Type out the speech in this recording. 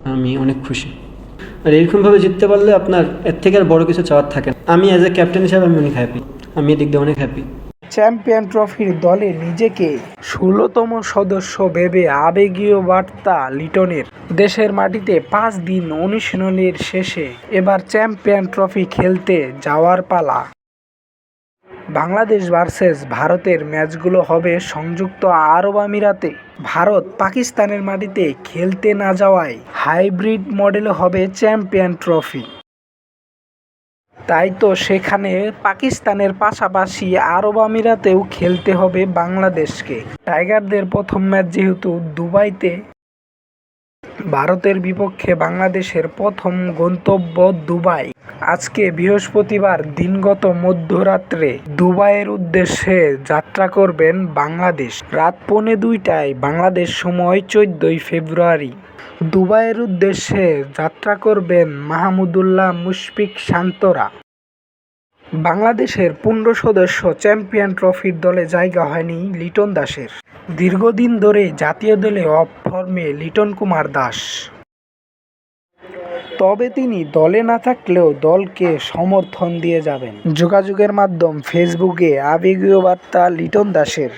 আমি অনেক খুশি। আর এরকমভাবে জিততে পারলে আপনার এর থেকে আর বড় কিছু চাওয়ার থাকে না। আমি অ্যাজ এ ক্যাপ্টেন হিসাবে আমি অনেক হ্যাপি। আমি এদিক দিয়ে অনেক হ্যাপি। চ্যাম্পিয়ন ট্রফির দলে নিজেকে ১৬তম সদস্য ভেবে আবেগীয় বার্তা লিটনের। দেশের মাটিতে ৫ দিন অনুশীলনের শেষে এবার চ্যাম্পিয়ন ট্রফি খেলতে যাওয়ার পালা। বাংলাদেশ ভার্সেস ভারতের ম্যাচগুলো হবে সংযুক্ত আরব আমিরাতে। ভারত পাকিস্তানের মাটিতে খেলতে না যাওয়ায় হাইব্রিড মডেলে হবে চ্যাম্পিয়ন ট্রফি। তাই তো সেখানে পাকিস্তানের পাশাপাশি আরব আমিরাতেও খেলতে হবে বাংলাদেশকে। টাইগারদের প্রথম ম্যাচ যেহেতু দুবাইতে, ভারতের বিপক্ষে বাংলাদেশের প্রথম গন্তব্য দুবাই। আজকে বৃহস্পতিবার দিনগত মধ্যরাত্রে দুবাইয়ের উদ্দেশ্যে যাত্রা করবেন বাংলাদেশ। রাত ১:৩০টায় বাংলাদেশ সময় ১৪ই ফেব্রুয়ারি দুবাইয়ের উদ্দেশ্যে যাত্রা করবেন মাহমুদুল্লাহ মুশফিক শান্তরা। বাংলাদেশের ১৫ সদস্য চ্যাম্পিয়ন ট্রফির দলে জায়গা হয়নি লিটন দাসের। দীর্ঘদিন ধরে জাতীয় দলে অফ ফর্মে লিটন কুমার দাস। তবে তিনি দলে না থাকলেও দলকে সমর্থন দিয়ে যাবেন। যোগাযোগের মাধ্যম ফেসবুকে আবেগীয় বার্তা লিটন দাসের।